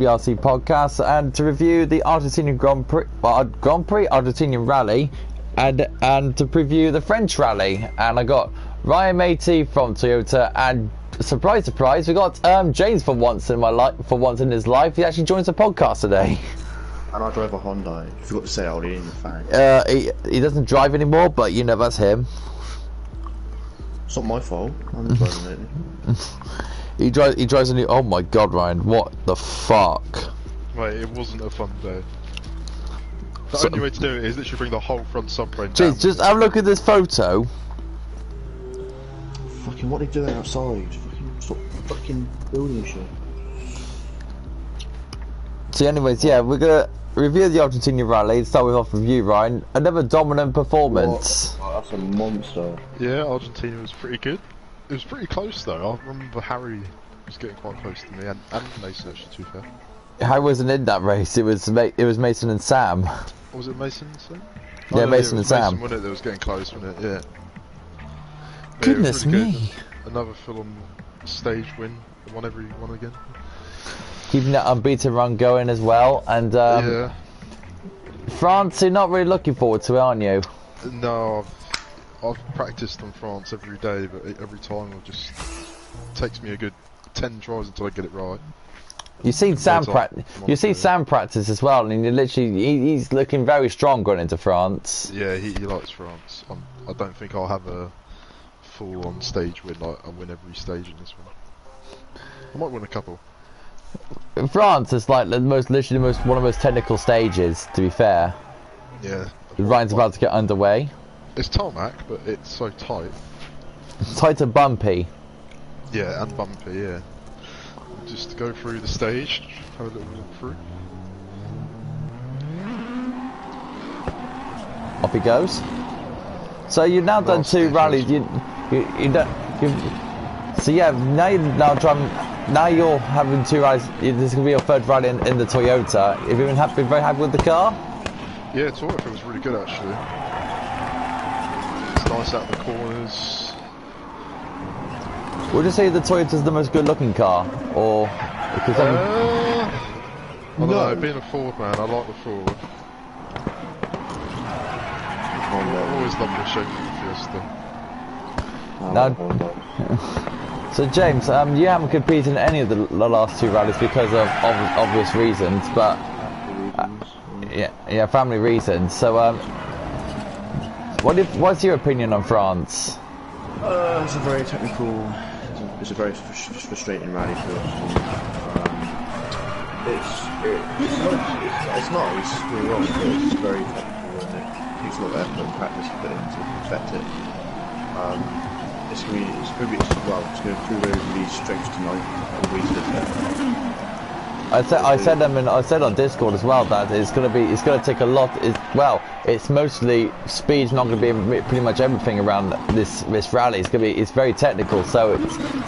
WRC podcast and to review the Argentinian Grand Prix, Argentinian Rally, and to preview the French Rally. And I got Ryan Matey from Toyota, and surprise, surprise, we got James for once in his life. He actually joins the podcast today. And I drive a Honda. I forgot to say Audi in the fact. He doesn't drive anymore, but you know that's him. It's not my fault. I'm driving it. He drives a new. Oh my God, Ryan! What the fuck? Wait, it wasn't a fun day. The only way to do it is literally bring the whole front subframe down. Jeez, just have a look at this photo. Fucking what are they doing outside? Stop fucking building shit. So, anyways, yeah, we're gonna review the Argentinian Rally. Start with off review, Ryan. Another dominant performance. Oh, that's a monster. Yeah, Argentina was pretty good. It was pretty close though. I remember Harry was getting quite close to me, and Mason actually, to be fair. Harry wasn't in that race. It was Mason and Sam. Was it Mason and Sam? Yeah, Mason and Sam. Mason, wasn't it? That was getting close, wasn't it? Yeah. Goodness really me! Good. Another full-on stage win. Won every one again. Keeping that unbeaten run going as well, and yeah. France, you're not really looking forward to it, aren't you? No, I've practiced on France every day, but every time it just takes me a good 10 tries until I get it right. You've seen Sam Sam practice as well, and he's looking very strong going into France. Yeah, he likes France. I don't think I'll have a full-on stage win. Like I win every stage in this one. I might win a couple. France is like one of the most technical stages. To be fair. Yeah. Ryan's about to get underway. It's tarmac, but it's so tight. Tight and bumpy. Yeah, and bumpy. Yeah. Just go through the stage, have a little walk through. Off he goes. So you've now done two rallies. So yeah, now you're having two rallies. This is gonna be your third rally in the Toyota. Have you been very happy with the car? Yeah, Toyota feels really good actually. It's nice out of the corners. Would you say the Toyota's the most good-looking car, or because I don't know. Being a Ford man, I like the Ford. I always loved the shape of the Fiesta. So James, you haven't competed in any of the last two rallies because of obvious reasons, but yeah, family reasons. So what's your opinion on France? It's a very technical. It's a very frustrating rally for us. It's nice, don't get me wrong, but it's very technical and it takes a lot of effort and practice to put in to perfect it. It's going to prove everybody's strengths tonight. I said on Discord as well that it's going to take a lot. It's mostly speed's not going to be pretty much everything around this rally. It's very technical, so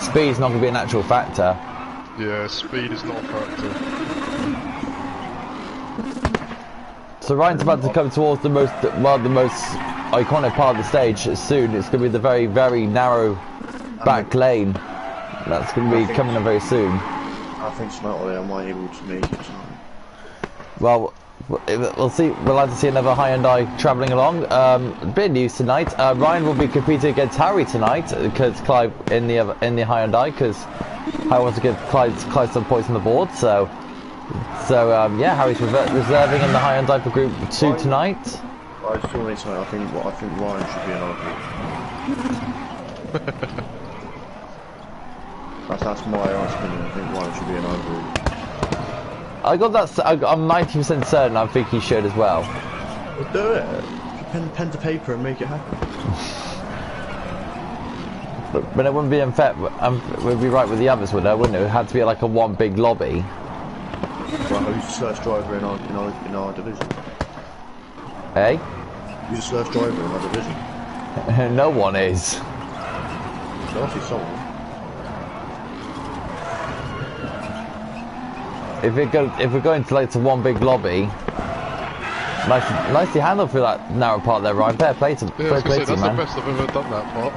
speed's not going to be an actual factor. Yeah, speed is not a factor. So Ryan's about to come towards the most iconic part of the stage soon. It's going to be the very, very narrow back lane. That's going to be coming up very soon. I think tonight I might be able to make it tonight. Well, we'll see. We'll like to see another Hyundai travelling along. A bit of news tonight. Ryan will be competing against Harry tonight because Clive in the Hyundai, because I want to give Clive some points on the board. So yeah, Harry's reserving in the Hyundai for Group 2 tonight. I still need tonight. I think Ryan should be an overall. That's my honest opinion. I think Ryan should be an overall. I'm 90% certain. I think he should as well. Well, do it. Pen to paper and make it happen. But it wouldn't be unfair. We'd be right with the others, would it? Wouldn't it? It had to be like a one big lobby. Well, who's the first driver in our division? Hey? Who's the first driver in our division? No one is. There must be someone. If we're going to one big lobby, nicely handled for that narrow part there, Ryan. Fair play to you, man. That's the best I've ever done that part.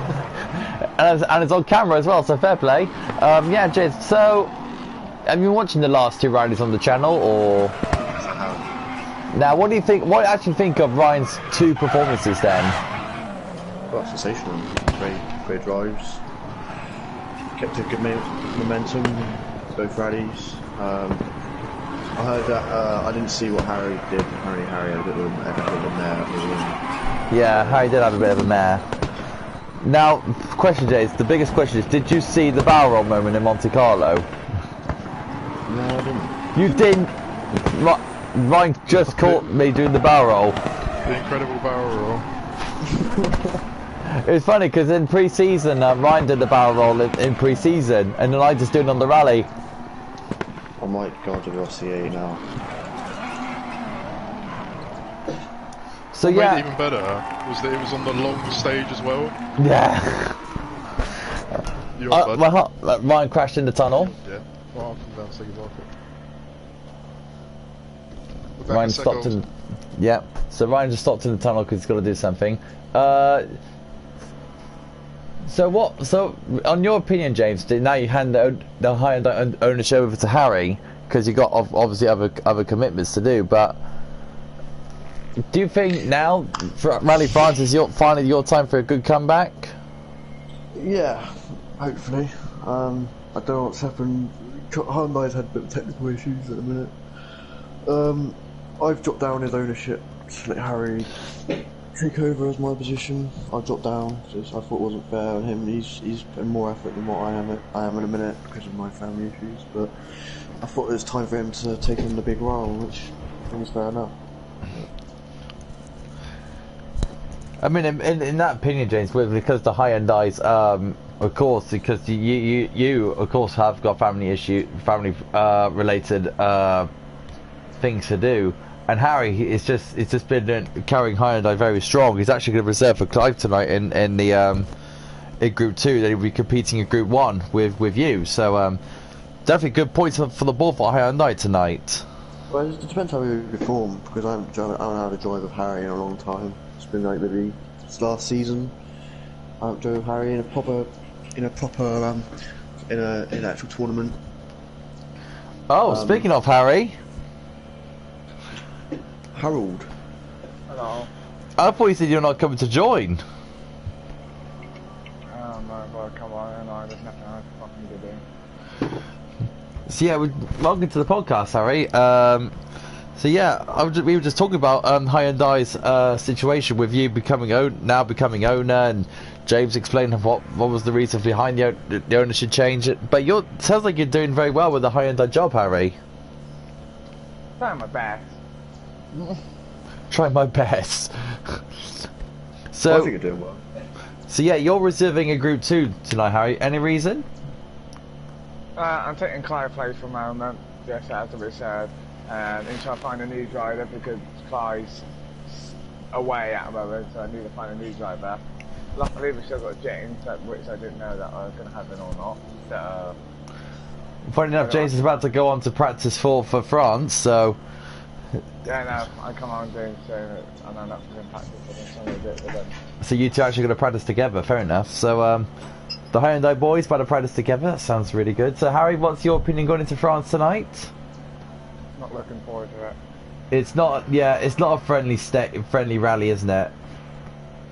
and it's on camera as well, so fair play. Yeah, James. So have you been watching the last 2 rallies on the channel, or? Now, what do you think? What do you actually think of Ryan's 2 performances then? Well, sensational. Great drives. Kept a good momentum. Both rallies. I heard that. I didn't see what Harry did. Apparently, Harry had a bit of a mare. Yeah, Harry did have a bit of a mare. Now, question, Jace. The biggest question is: did you see the barrel roll moment in Monte Carlo? No, I didn't. You didn't. Ryan just caught me doing the barrel roll. The incredible barrel roll. It was funny because in pre-season, Ryan did the barrel roll in pre-season, and then I just doing it on the rally. I might go on to WRC now. So what yeah. made it even better was that it was on the long stage as well. Yeah. You're Ryan crashed in the tunnel. Yeah. Well, I'll come down and say goodbye. Ryan stopped in. Yeah. So Ryan just stopped in the tunnel because he's got to do something. So on your opinion, James, now you hand the Hyundai ownership over to Harry because you got obviously other commitments to do. But do you think now Rally France is finally your time for a good comeback? Yeah, hopefully. I don't know what's happened. Hyundai's had a bit of technical issues at the minute. I've dropped down his ownership to let Harry take over as my position. I dropped down because I thought it wasn't fair on him. He's putting more effort than what I am in a minute because of my family issues. But I thought it was time for him to take on the big role, which I think is fair enough. I mean, in that opinion, James, because the Hyundai's, of course, because you of course have got family related things to do, and Harry it's just been carrying Hyundai very strong. He's actually going to reserve for Clive tonight in Group 2. They'll be competing in Group 1 with you. So definitely good points for the ball for Hyundai tonight. Well, it depends how we perform because I haven't had a drive with Harry in a long time. It's been like maybe this last season. I haven't drove Harry in an actual tournament. Oh, speaking of Harry. Harold. Hello. I thought you said you're not coming to join. No, well, come on, no, there's nothing I fucking to do. So yeah, welcome to the podcast, Harry. So yeah, we were just talking about Hyundai's situation with you becoming owner, and James explained what was the reason behind the ownership change. But sounds like you're doing very well with the Hyundai job, Harry. Trying my best. Try my best. So I think you're doing well. So yeah, you're reserving a Group 2 tonight, Harry. Any reason? I'm taking Clive place for a moment, just as to be said, and until I find a new driver because Clive's away at the moment, so I need to find a new driver. Luckily, we've still got James, which I didn't know that I was going to have in or not. So, funny enough, James is about to go on to practice for France, so. Yeah, no, I come on doing so, and I'm not in practice with them. So you two are actually going to practice together, fair enough. So the Hyundai boys about to practice together, that sounds really good. So Harry, what's your opinion going into France tonight? Not looking forward to it. It's not a friendly rally, isn't it?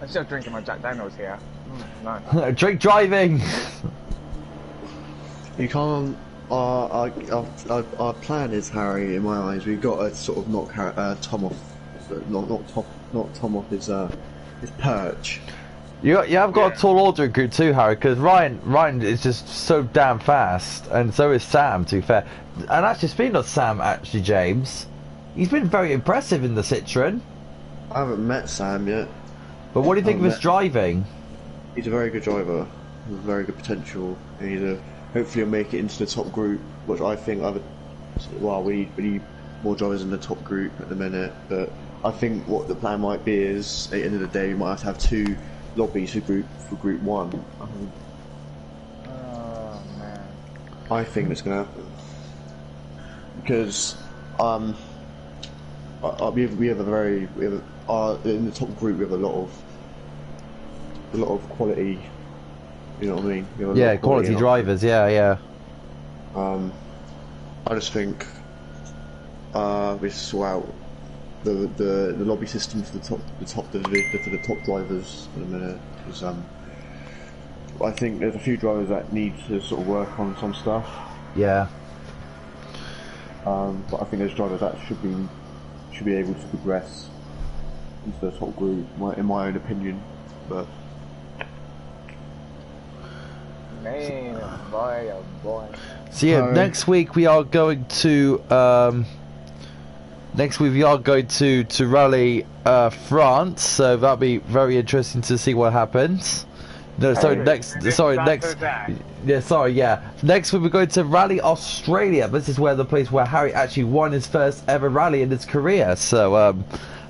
I'm still drinking my Jack Daniels here. No. Drink driving! You can't. Our plan is, Harry, in my eyes, we've got to sort of knock Tom off, not Tom off his perch. You have got a tall order in Group 2, Harry, because Ryan is just so damn fast, and so is Sam, to be fair. And actually, speaking of Sam, actually, James, he's been very impressive in the Citroen. I haven't met Sam yet. But what do you think of his driving? He's a very good driver, with very good potential, and hopefully he'll make it into the top group, which I think we need more drivers in the top group at the minute, but I think what the plan might be is, at the end of the day, we might have to have 2 lobbies for group 1. Oh, man. I think that's going to happen. Because we have in the top group we have a lot of quality. You know what I mean? Yeah, quality drivers. Yeah. I just think we sort out the lobby system for the top drivers in a minute. Because I think there's a few drivers that need to sort of work on some stuff. Yeah. But I think there's drivers that should be able to progress into the top group, in my own opinion. But Man, oh boy. So yeah, next week we are going to rally France, so that'll be very interesting to see what happens. No, sorry, next week we're going to Rally Australia. This is the place where Harry actually won his first ever rally in his career, so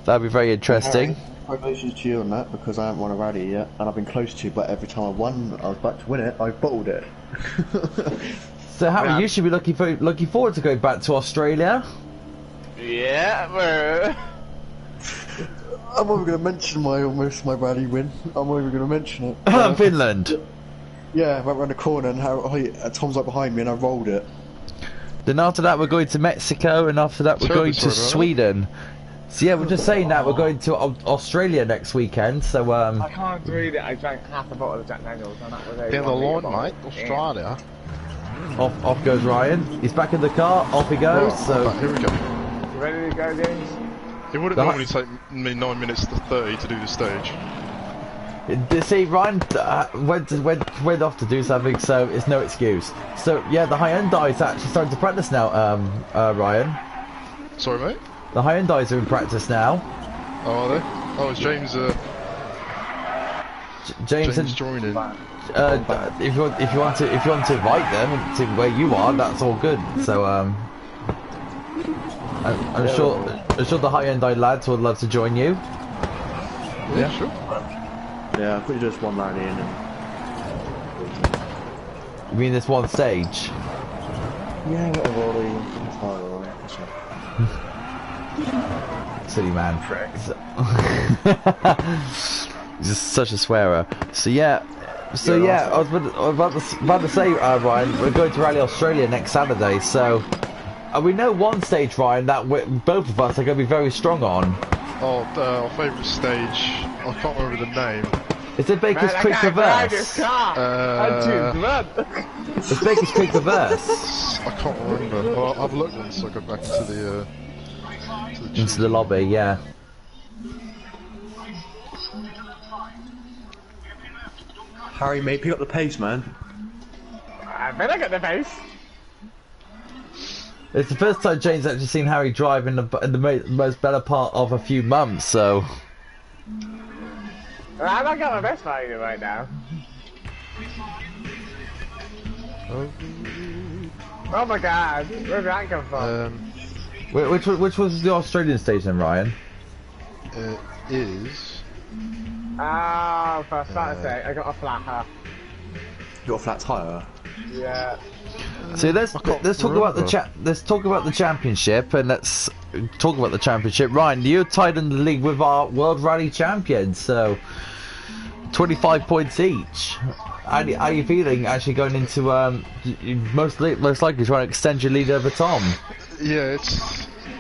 that'll be very interesting. Congratulations to you on that, because I haven't won a rally yet, and I've been close to, but every time I won, I was about to win it, I bottled it. So Harry, you should be looking forward to going back to Australia. Yeah, bro. I'm not even going to mention my rally win. I'm not even going to mention it. Finland. Yeah, I went around the corner and Tom's like behind me and I rolled it. Then after that we're going to Mexico, and after that we're going to Sweden. So yeah, we're just saying that we're going to Australia next weekend. So I can't read it. I drank half a bottle of Jack Daniels, and that was a. In the line, mate. Australia. Off goes Ryan. He's back in the car. Off he goes. Right, So here we go. You ready to go, James? It wouldn't normally take me 9 minutes to 30 to do the stage. See, Ryan went off to do something, so it's no excuse. So yeah, the Hyundai is actually starting to practice now. Ryan. Sorry, mate. The Hyundais are in practice now. Oh, are they? Oh, it's James. James joining. If you want to invite them to where you are, that's all good. So I'm sure the Hyundai lads would love to join you. Yeah, sure. Yeah, I put just one rally in. You mean this one stage? Yeah, whatever. Silly man. He's just such a swearer. So yeah, I was about to say, Ryan, we're going to Rally Australia next Saturday. So we know one stage, Ryan, that both of us are going to be very strong on. Oh, our favourite stage. I can't remember the name. Is it Baker's Creek Reverse? It's Baker's Creek Reverse. I can't remember. Well, I've looked at it, so I go back into the lobby, yeah. Harry, mate, pick up the pace, man. I better get the pace. It's the first time James actually seen Harry drive in the most better part of a few months, so. I'm not got my best value right now. Oh my god, where did that come from? Which was the Australian stage then, Ryan? It is. Oh, for Saturday, I got a flat half. You got a flat tyre? Yeah. So let's talk about the championship, and let's talk about the championship. Ryan, you're tied in the league with our World Rally champions, so 25 points each. How are you feeling actually going into most likely trying to extend your lead over Tom? Yeah,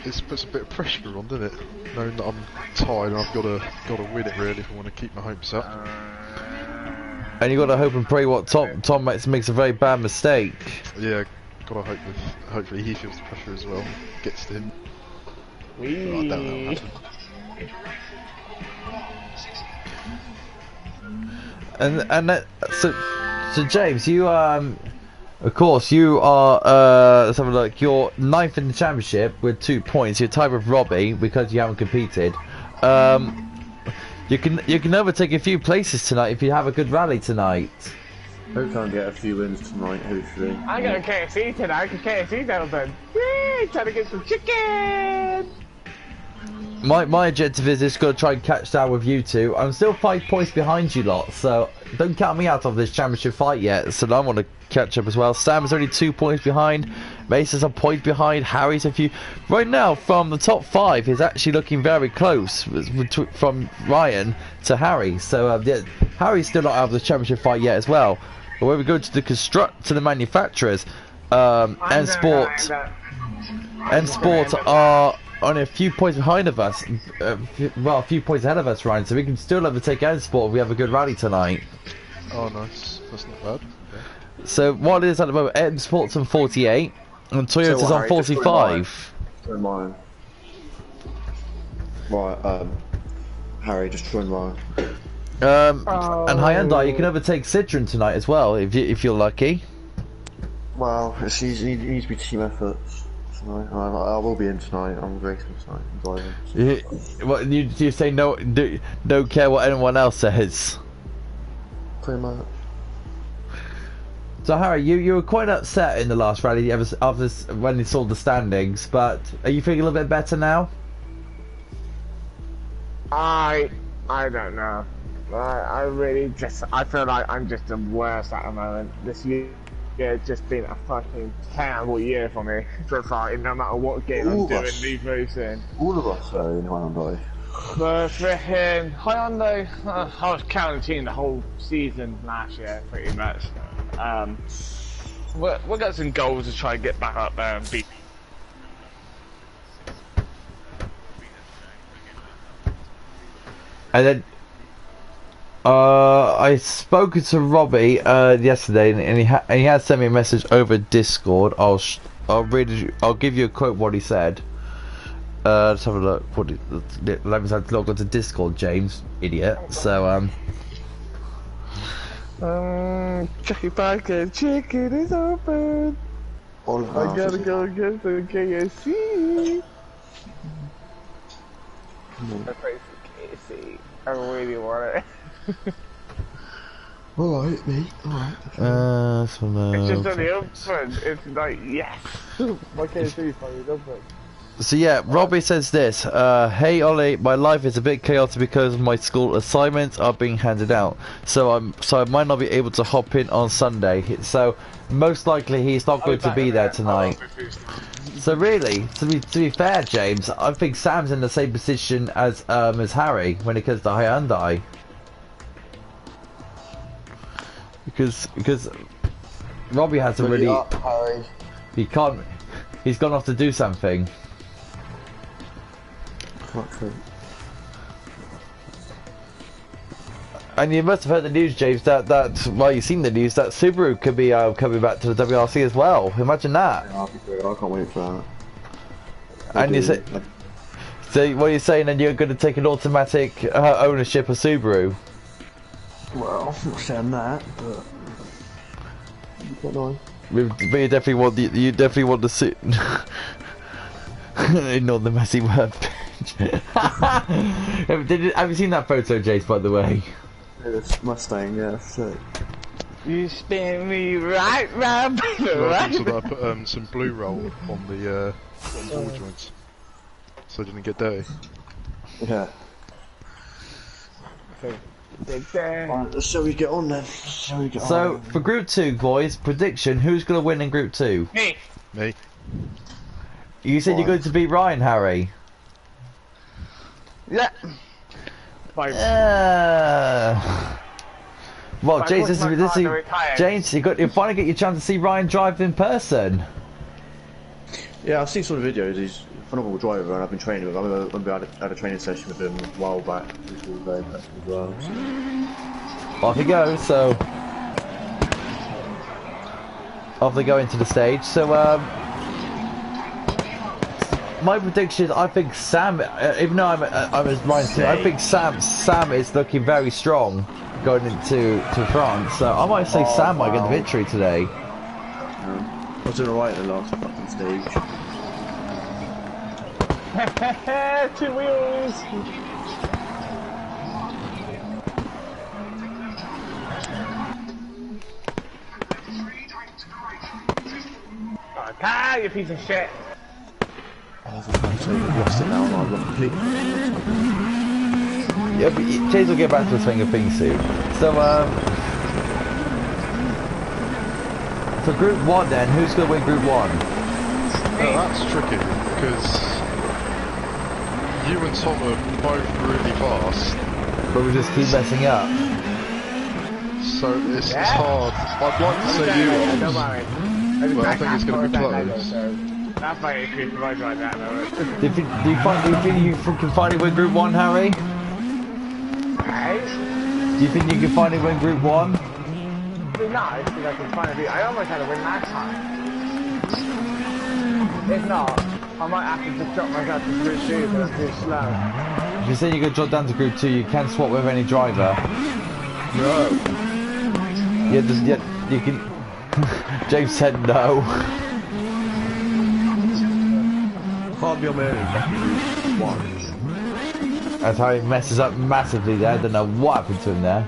it puts a bit of pressure on, doesn't it? Knowing that I'm tired and I've got to win it really if I want to keep my hopes up. And you got to hope and pray what Tom makes a very bad mistake. Yeah, got to hopefully he feels the pressure as well, gets to him. But I doubt that'll happen. So James, you of course you are let's have a look. You're 9th in the championship with 2 points. You're tied with Robbie because you haven't competed. You can overtake a few places tonight if you have a good rally tonight. Hope I get a few wins tonight, hopefully. I got a KFC tonight because KFC's open. Yay! Trying to get some chicken. My objective is just going to try and catch down with you two. I'm still 5 points behind you lot, so don't count me out of this championship fight yet. So I want to catch up as well. Sam is only 2 points behind. Mason's a point behind. Harry's a few. Right now, from the top 5, is actually looking very close from Ryan to Harry. So yeah, Harry's still not out of the championship fight yet as well. But when we go to the manufacturers, N Sport. M Sport are only a few points behind of us. Well, a few points ahead of us, Ryan. So we can still overtake M Sport if we have a good rally tonight. Oh, nice. That's not bad. Okay. So what it is at the moment, M Sport's on 48, and Toyota's on 45. Join mine. Right, Harry, just join mine. And Hyundai, you can overtake Citroen tonight as well, if you're lucky. Well, it needs to be team efforts tonight. I will be in tonight. I'm racing tonight. I'm driving. What you say? No, don't care what anyone else says. Pretty much. So Harry, you were quite upset in the last rally after when you saw the standings, but are you feeling a little bit better now? I don't know. I really I feel like I'm just the worst at the moment. This year it's just been a fucking terrible year for me so far, no matter what game I'm doing, leave racing. All of us are in Hyundai. But for him, Hyundai, I was counting the whole season last year, pretty much. We'll get some goals to try and get back up there and beat. And then I spoke to Robbie yesterday, and he has sent me a message over Discord. I'll give you a quote what he said. Let's have a look. Let me log on to Discord, James, idiot. So Chucky Parker, chicken is open. I gotta go get the KFC. I pray for KFC. I really want it. Alright, mate. Alright. It's just on the open. It's like, yes. My KFC is finally open. So yeah, Robbie says this, hey Ollie, my life is a bit chaotic because my school assignments are being handed out, so I might not be able to hop in on Sunday, so most likely he's not going to be there tonight. So really, to be fair, James, I think Sam's in the same position as Harry when it comes to Hyundai. Because Robbie has a really... He's gone off to do something. And you must have heard the news, James, that well, you've seen the news that Subaru could be coming back to the WRC as well. Imagine that. Yeah, I can't wait for that. And you say, so what you're saying, then you're going to take an automatic ownership of Subaru? Well, I'm not saying that, but quite nice. But you definitely want to sit. Ignore the messy word. Have you seen that photo, Jace, by the way? Yeah, this Mustang, yeah, sick. You spin me right round, right. So that I put some blue roll on the ball joints, so it didn't get dirty. Yeah. Right, shall we get on then? So for Group 2, boys, prediction: who's going to win in Group 2? Me. Me. You said you're going to beat Ryan, Harry. Yeah. Well, James, James, you finally get your chance to see Ryan drive in person. Yeah, I've seen some of the videos. He's a phenomenal driver, and I've been training with him. I had a training session with him a while back. Which was very impressive as well. So. Off he goes. So off they go into the stage. So my prediction, I think Sam, even though I'm as Ryan's team, I think Sam is looking very strong going into France. So I might say Sam might get the victory today. I was doing alright in the last fucking stage. 2 wheels. Ah, you piece of shit. Yeah, but Chase will get back to the swing of things soon. So, for Group 1 then, who's going to win Group 1? Oh, that's tricky, because you and Tom are both really fast. But we just keep messing up. So it's hard. I'd like to say you, Don't worry. but I think it's going to be close. That's my issue if I drive that though. Do you think you can finally win Group 1, Harry? Hey? Do you think you can finally win Group 1? It'd be nice if I can finally I almost had a win last time. If not, I might have to just drop myself to Group 2 because I'm too slow. If you say you're going to drop down to Group 2, you can swap with any driver. No. Yeah, you can... James said no. Can't be on my own. One. That's how he messes up massively there. I don't know what happened to him there.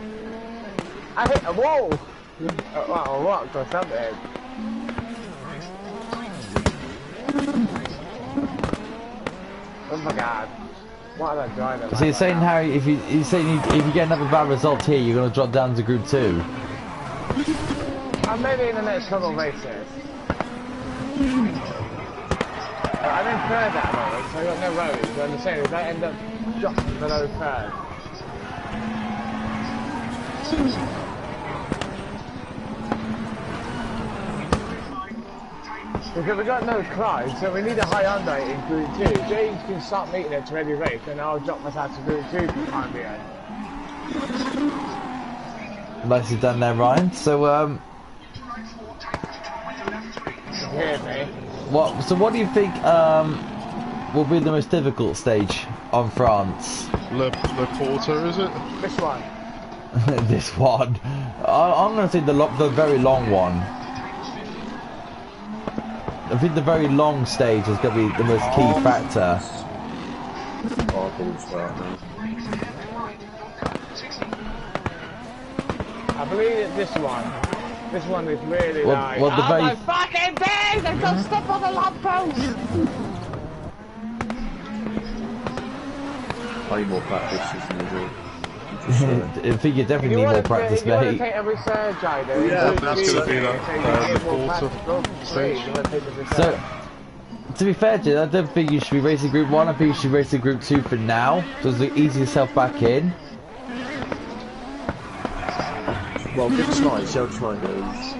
I hit a wall! Well, a rock or something. Oh my god. What am I driving? So you're saying, Harry, if you get another bad result here, you're going to drop down to Group 2? Maybe in the next couple of races. I'm in third at the moment, so I've got no worries. But I'm saying if I end up dropping below third. Because we've got no Clyde, so we need a high Hyundai in Group 2. James can start meeting it to every race, and I'll drop myself to Group 2 for the time being. Nicely done there, Ryan. So, You hear me? So what do you think will be the most difficult stage on France? Le Porter, is it? This one. This one. I'm going to say the very long one. I think the very long stage is going to be the most key factor. I believe it's this one. This one is really nice. Well, oh my fucking days! I got stuff on the lamppost! I need more practice than usual. I think you definitely need more practice, mate. You want to mate. take a research, I do. Yeah, that's going to be the Porter stage. So, to be fair, Jim, I don't think you should be racing Group 1. I think you should be racing Group 2 for now, just to ease yourself back in. Well, give us nice, see how tonight goes.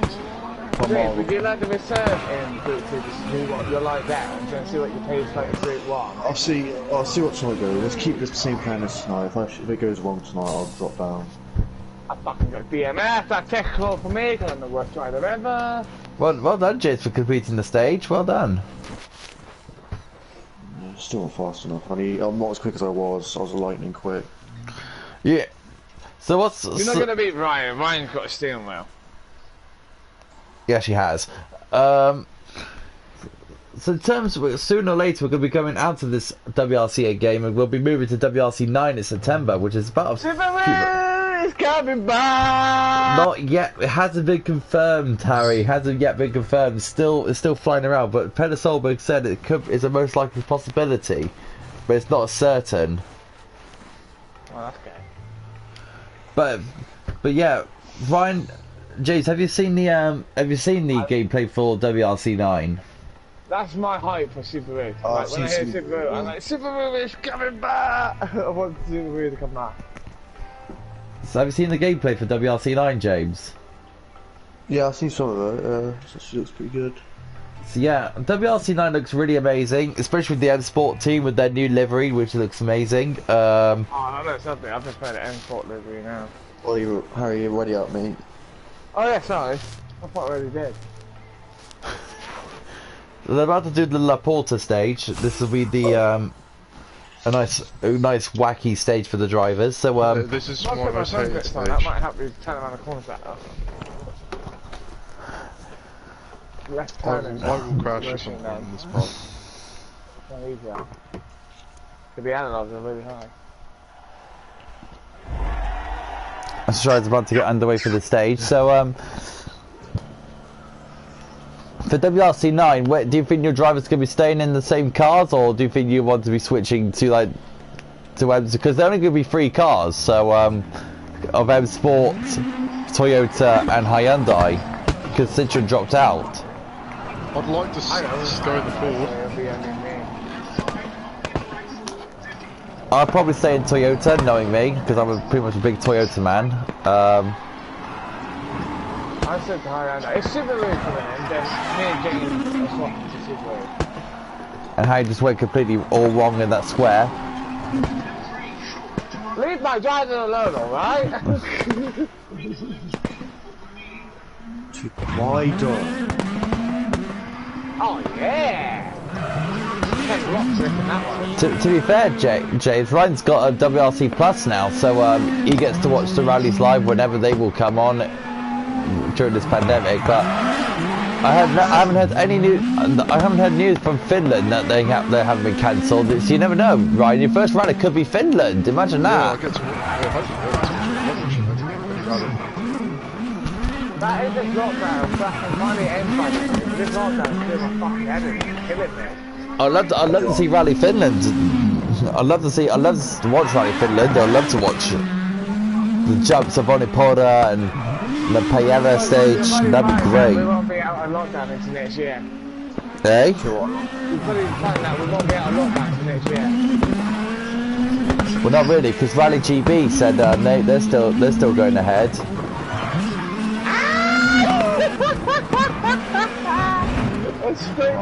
James, would you like to research in Group 2 to see what you're like there and see what your pace like in Group 1? I'll see what tonight goes. Let's keep the same plan as tonight. If it goes wrong tonight, I'll drop down. I fucking got DMF, that's technical for me, because I'm the worst driver ever. Well done, James, for completing the stage. Well done. Yeah, still not fast enough. I'm not as quick as I was. I was lightning quick. Yeah. So what's... You're not going to beat Ryan. Ryan's got a steering wheel. Yeah, she has. So in terms of, sooner or later we're going to be coming out of this WRC game and we'll be moving to WRC 9 in September, which is about... Superman is coming back! Not yet. It hasn't been confirmed, Harry. Hasn't yet been confirmed. It's still flying around. But Peter Solberg said it's a most likely possibility, but it's not certain. Oh, that's good. But yeah, Ryan, James, have you seen the gameplay for WRC 9? That's my hype for Subaru. Oh, Like, when I hear Subaru, I'm like, Subaru is coming back! I want Subaru to come back. So have you seen the gameplay for WRC 9, James? Yeah, I've seen some of it. She looks pretty good. So yeah, WRC 9 looks really amazing, especially with the M Sport team with their new livery, which looks amazing. Oh, I know something. I've just played the M Sport livery now. Well, Harry, you're ready up, mate. Oh yeah, sorry. I thought I already did. They're about to do the La Porta stage. This will be the a nice wacky stage for the drivers. So this is I'll my put my most phone hated bits on. stage. That might help me turn around the corners better. Left I turning. will crash or something in this part. No easier. Because the analogs are really high. Stride's about to get underway for the stage. So for WRC 9, do you think your drivers going to be staying in the same cars, or do you think you want to be switching to M? Because they're only going to be 3 cars, so of M Sport, Toyota, and Hyundai, because Citroen dropped out. I'd like to go in the Ford. I'll probably stay in Toyota, knowing me, because I'm pretty much a big Toyota man. I said to Hyundai, it's Subaru for them, and then me and James are swapping to Subaru. and how he just went completely all wrong in that square. Leave my driver alone, alright? Wide on. Oh yeah! To be fair, James, Ryan's got a WRC Plus now, so he gets to watch the rallies live whenever they will come on during this pandemic. But I haven't heard any news. I haven't heard news from Finland that they haven't been cancelled. So you never know, Ryan. Your first rally could be Finland. Imagine that. Yeah, that is this lockdown. That's finally ends by this lockdown is doing my fucking head in, killing me. I'd love to see Rally Finland. I'd love to watch Rally Finland. I'd love to watch the jumps of Onipora and the Pajala stage. That'd be great. We won't be out of lockdown into next year. Eh? We put it in front that we won't be out of lockdown into next year. Well, not really, because Rally GB said they're still going ahead.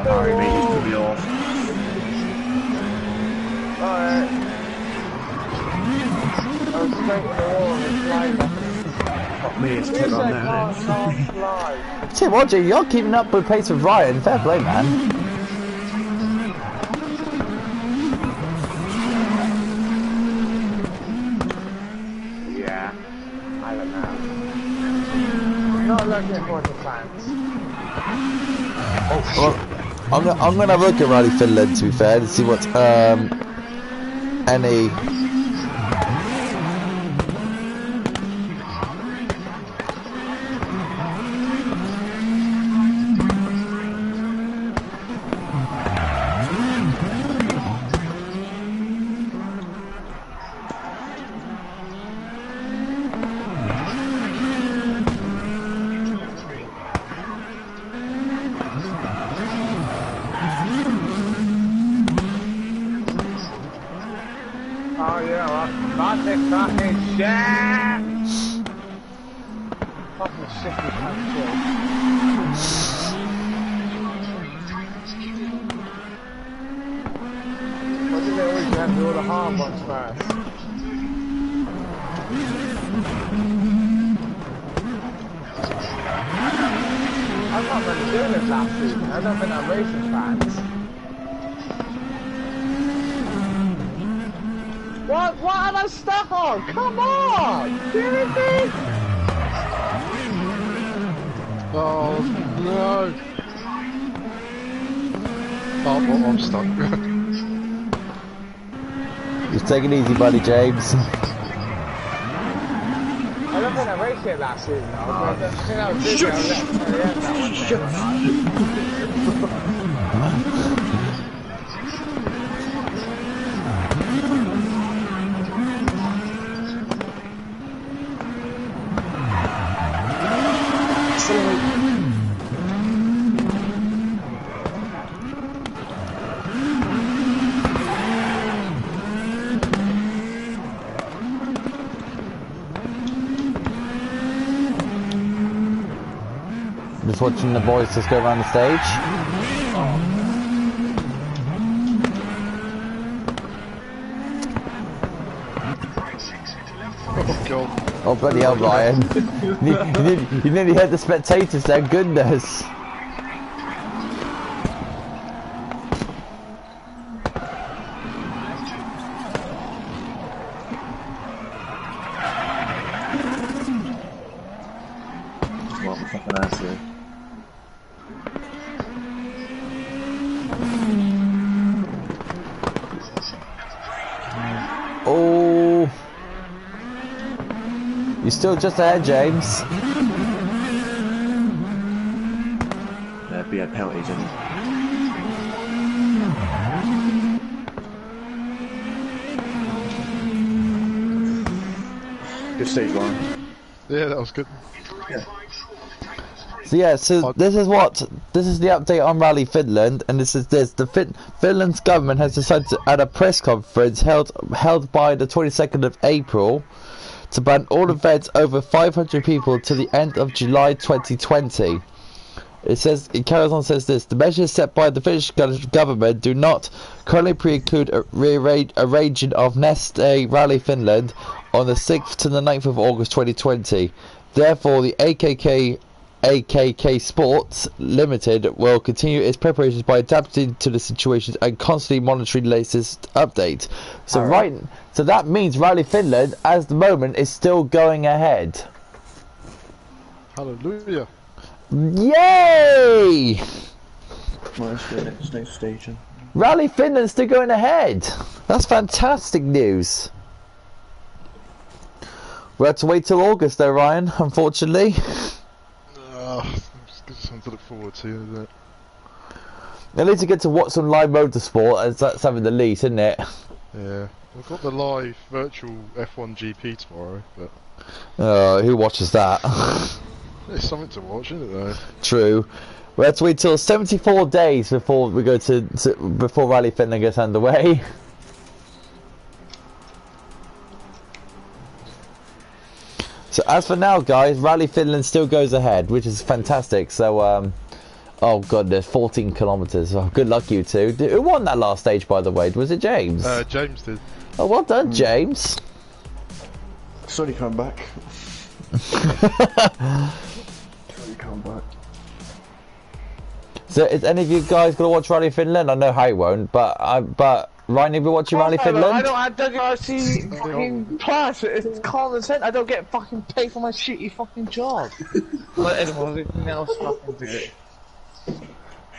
Harry, mate, he's put me off. Alright. I'm straight in the wall and flying back. Fuck me, it's too long now. Tim, Roger, you're keeping up with pace with Ryan. Fair play, man. Yeah, I don't know. Not looking forward to fans. Well, I'm gonna look at Rally Finland, to be fair, to see what any. Oh yeah, that's it, fucking shit! Fucking shitty country. Why do they always have to do all the hard ones first? I'm not really doing this last season. I don't think I'm racing fans. What am I stuck on? Come on! Do anything? Oh no! Oh, well, I'm stuck. Just take it easy, buddy, James. I don't think I raced it last season. I think I was busy. I was at the end that one day. Just watching the boys just go around the stage. Oh god. Oh bloody hell, Ryan! you nearly heard the spectators there. Goodness. What the fucking ass here. Oh, you're still just ahead, James. There'd be a penalties in. Good stage, Ryan. Yeah, that was good. Yeah. So yeah, so this is the update on Rally Finland, and Finland's government has decided to, at a press conference held by the 22nd of April to ban all events over 500 people to the end of July 2020. It carries on, says this: the measures set by the Finnish government do not currently preclude arranging of Nest Day Rally Finland on the 6th to the 9th of August 2020. Therefore, the AKK Sports Limited will continue its preparations by adapting to the situations and constantly monitoring the latest update. So so that means Rally Finland, as the moment, is still going ahead. Hallelujah. Yay! Nice, the next station. Rally Finland's still going ahead. That's fantastic news. We'll have to wait till August though, Ryan, unfortunately. It's something to look forward to, isn't it? At least you get to watch some live motorsport, as that's having the least, isn't it? Yeah. We've got the live virtual F1 GP tomorrow, but... Who watches that? It's something to watch, isn't it, though? True. We have to wait till 74 days before we go before Rally Finland gets underway. So as for now, guys, Rally Finland still goes ahead, which is fantastic. So, oh god, there's 14 kilometers. Oh, good luck, you two. Who won that last stage, by the way? Was it James? James did. Oh, well done, James. Sorry, come back. Come back. So, is any of you guys gonna watch Rally Finland? I know Harry won't, but Ryan, have you watching Rally Finland? I don't have WRC fucking plus. It's common sense. I don't get fucking paid for my shitty fucking job. But anything else fucking do it.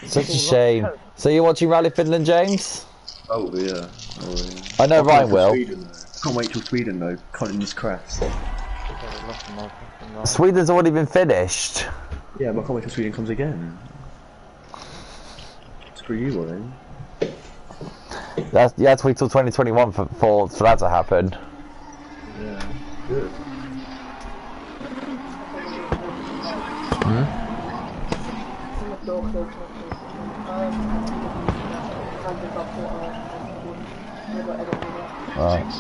Such a shame. So you're watching Rally Finland, James? Oh yeah. Oh, yeah. I know Ryan will. Sweden, can't wait till Sweden though. Can't just crash. Sweden's already been finished. Yeah, but I can't wait till Sweden comes again. Screw you, Warren. You have to wait till 2021 for that to happen. Yeah, good. Right.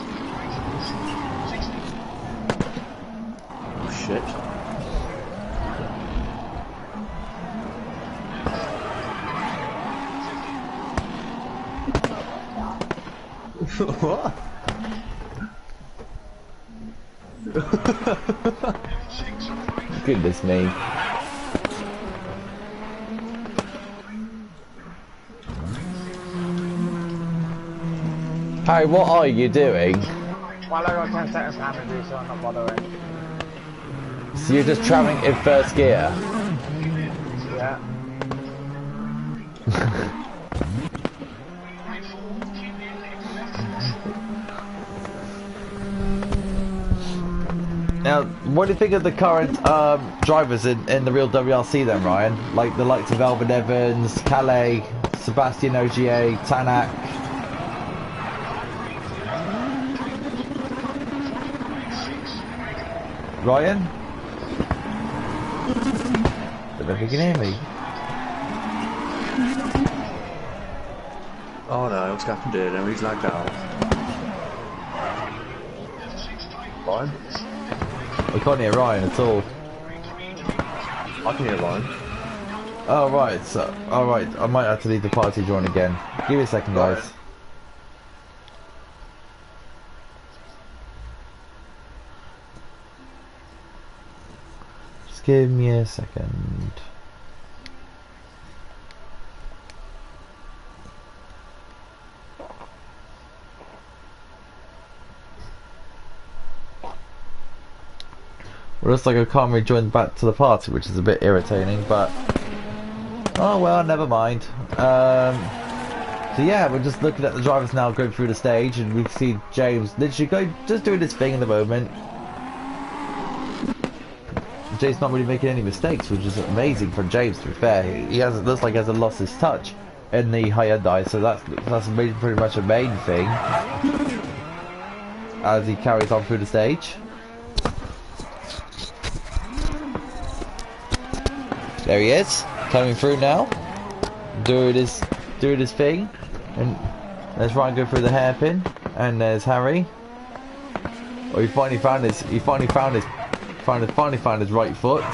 Oh shit. What? Goodness me. Harry, what are you doing? Well, I got 10 seconds to do, so I'm not bothering. So you're just travelling in first gear? Yeah. Now, what do you think of the current drivers in the real WRC then, Ryan? Like the likes of Elvin Evans, Calais, Sebastian Ogier, Tanak. Ryan? Don't know if you can hear me. Oh no, what's happened here now? He's lagged out. Ryan? I can't hear Ryan at all. I can hear Ryan. Oh right, so alright, I might have to leave the party join again. Give me a second, guys. Right. Just give me a second. Well, looks like I can't rejoin back to the party, which is a bit irritating, but oh well, never mind. So yeah, we're just looking at the drivers now going through the stage, and we see James literally just doing his thing in the moment. James not really making any mistakes, which is amazing for James. To be fair, looks like he hasn't lost his touch in the Hyundai, so that's pretty much a main thing as he carries on through the stage. There he is, coming through now, doing his thing, and there's Ryan going through the hairpin, and there's Harry. Oh, he finally found his right foot,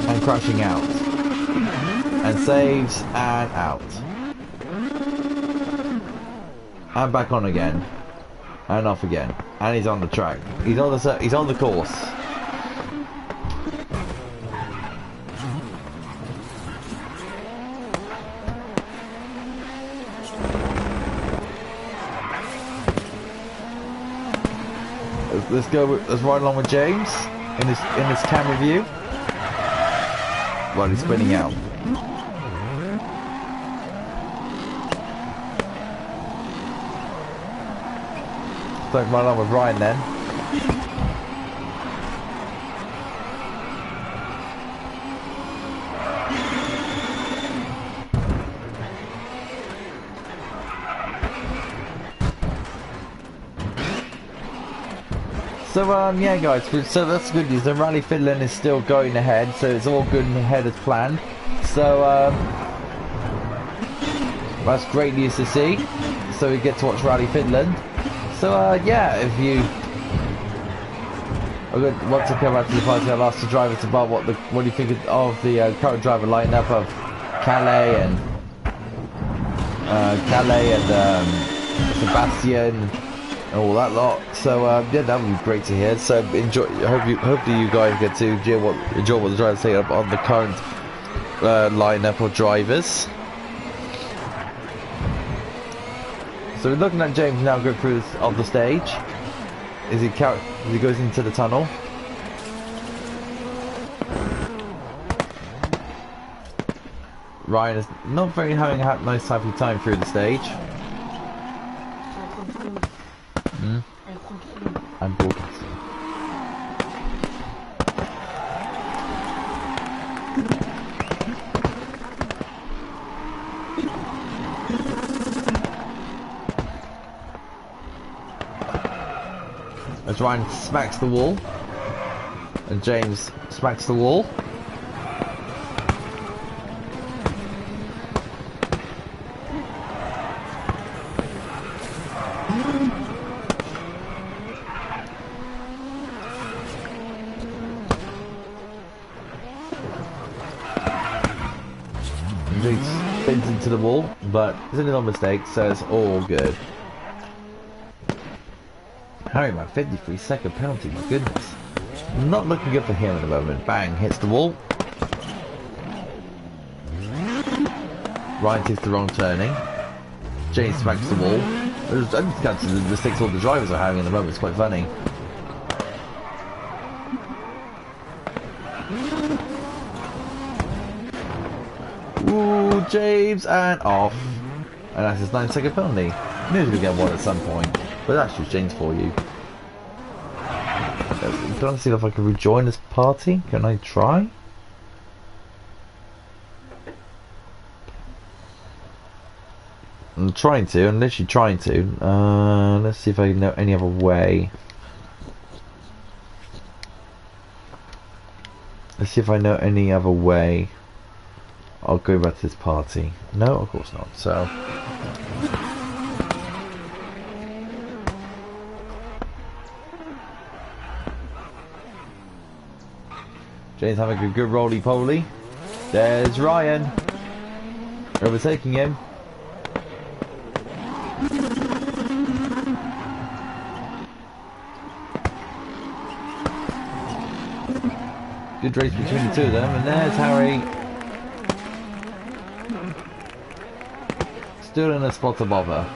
and and crashing out. And saves and out. And back on again. And off again. And he's on the track. He's on the course. Let's ride along with James in his camera view while he's spinning out. So ride along with Ryan then. So yeah guys, so that's good news. The Rally Finland is still going ahead, so it's all good and ahead as planned. So that's great news to see. So we get to watch Rally Finland. So yeah, if you want to come out to the party, I'll ask the driver to Bob what do you think of the current driver lineup of Calais and Sebastian. All that lot. So yeah, that would be great to hear. So enjoy. Hopefully you guys get to enjoy what the drivers say up on the current lineup of drivers. So we're looking at James now go through of the stage. As he goes into the tunnel. Ryan is not having a nice happy time through the stage. I'm broadcasting. As Ryan smacks the wall, and James smacks the wall. Spins into the wall, but it's only one mistake, so it's all good. Harry, my 53-second penalty, my goodness. Not looking good for him at the moment. Bang, hits the wall. Ryan takes the wrong turning. James smacks the wall. I'm just counting the mistakes all the drivers are having at the moment, it's quite funny. Ooh, James, and off. And that's his 9-second penalty. I knew he was going to get one at some point, but that's just James for you. Can I see if I can rejoin this party? Can I try? I'm trying to, I'm literally trying to. Let's see if I know any other way. Let's see if I know any other way. I'll go back to this party. No, of course not. So James having a good roly-poly. There's Ryan overtaking him. Good race between the two of them, and there's Harry. Still in a spot above her.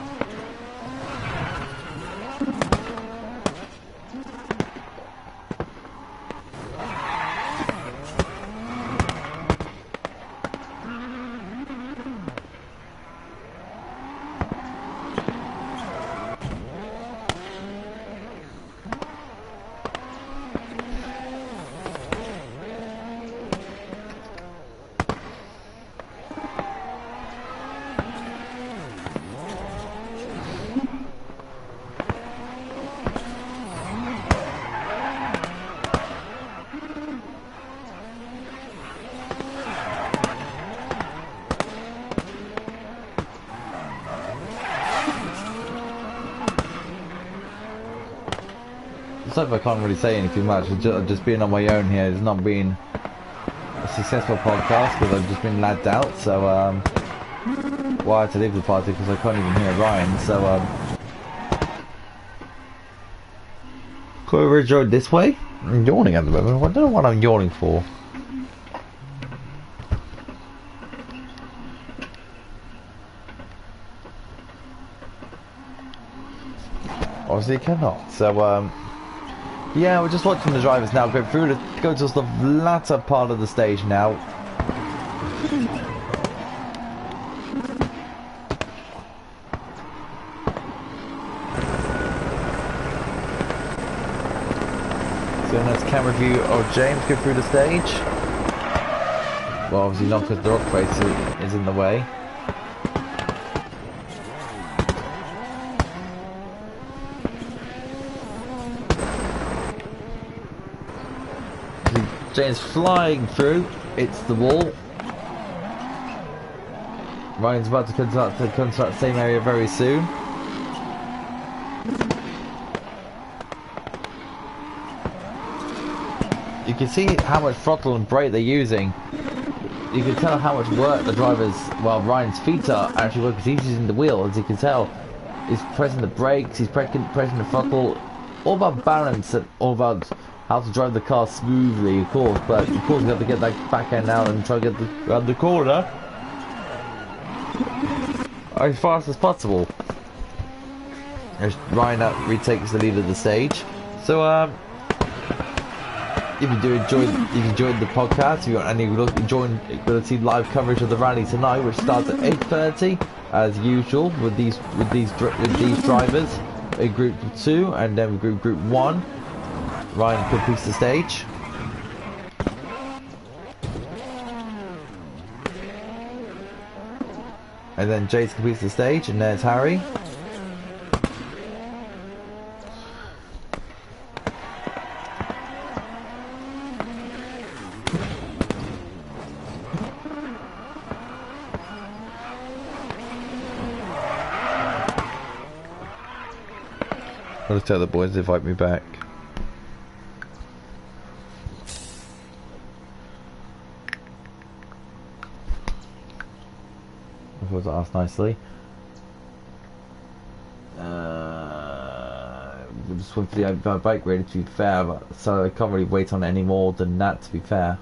It's like I can't really say anything much. Just being on my own here is not being successful podcast because I've just been lagged out, so well, I had to leave the party because I can't even hear Ryan, so could we rejoin this way? I'm yawning at the moment. I don't know what I'm yawning for. Obviously cannot. So yeah, we're just watching the drivers now go through go to the latter part of the stage now. So nice camera view of James go through the stage. Well, obviously not because the rock face is in the way. James flying through, it's the wall. Ryan's about to come to that same area very soon. You can see how much throttle and brake they're using. You can tell how much work the drivers, well, Ryan's feet are actually working because he's using the wheel, as you can tell. He's pressing the brakes, he's pressing the throttle. All about balance and all about how to drive the car smoothly, of course, but of course we have to get that back end out and try to get around the corner as fast as possible. As Ryan retakes the lead of the stage. So if you do enjoy the podcast, if you want any going to see live coverage of the rally tonight, which starts at 8:30 as usual with these drivers in group 2 and then group 1. Ryan completes the stage. And then Jace completes the stage, and there's Harry. I'll just tell the boys to invite me back. Was asked nicely. We just want the bike ready to be fair, so I can't really wait on any more than that to be fair.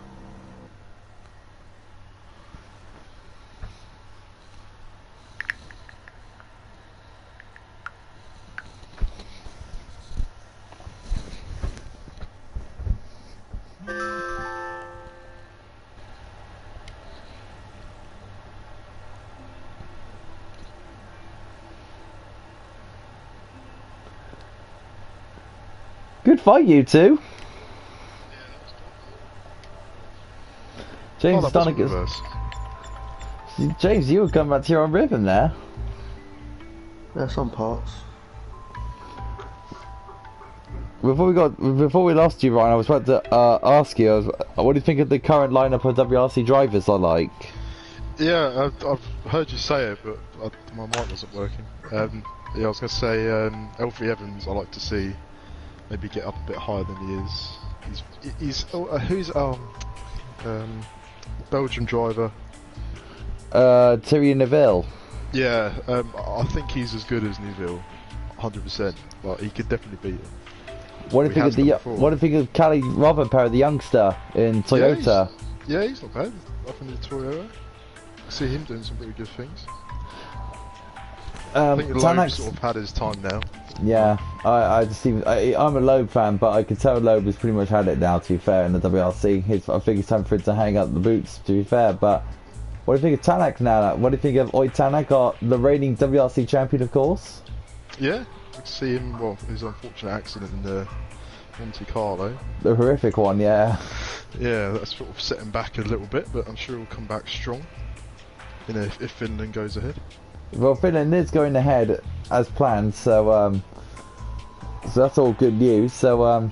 Good fight, you two. James, James, you were coming back to your own rhythm there. Yeah, some parts. Before we lost you, Ryan, I was about to ask you, what do you think of the current lineup of WRC drivers are like? Yeah, I've heard you say it, but my mic wasn't working. Yeah, I was going to say, Elfie Evans, I like to see maybe get up a bit higher than he is. Who's Belgian driver? Thierry Neuville. Yeah, I think he's as good as Neuville, 100%. But he could definitely beat him. What do you think of Cali Robinpera, the youngster in Toyota? Yeah, he's not bad. Up in the Toyota, I see him doing some pretty good things. I think Loeb sort of had his time now. Yeah, I'm a Loeb fan, but I could tell Loeb has pretty much had it now, to be fair, in the WRC. I think it's time for him to hang up the boots, to be fair. But what do you think of Tanak now? What do you think of Oid Tanak, the reigning WRC champion, of course? Yeah, I can see him, well, his unfortunate accident in the Monte Carlo. The horrific one, yeah. Yeah, that's sort of set him back a little bit, but I'm sure he'll come back strong, if Finland goes ahead. Well, Finland is going ahead as planned, so that's all good news. So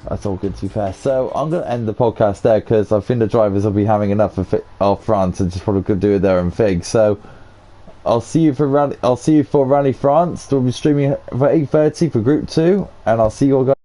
that's all good, to be fair. So I'm going to end the podcast there because I think the drivers will be having enough of France and just probably could do their own thing. So I'll see you for Rally France. We'll be streaming for 8:30 for Group 2, and I'll see you all guys.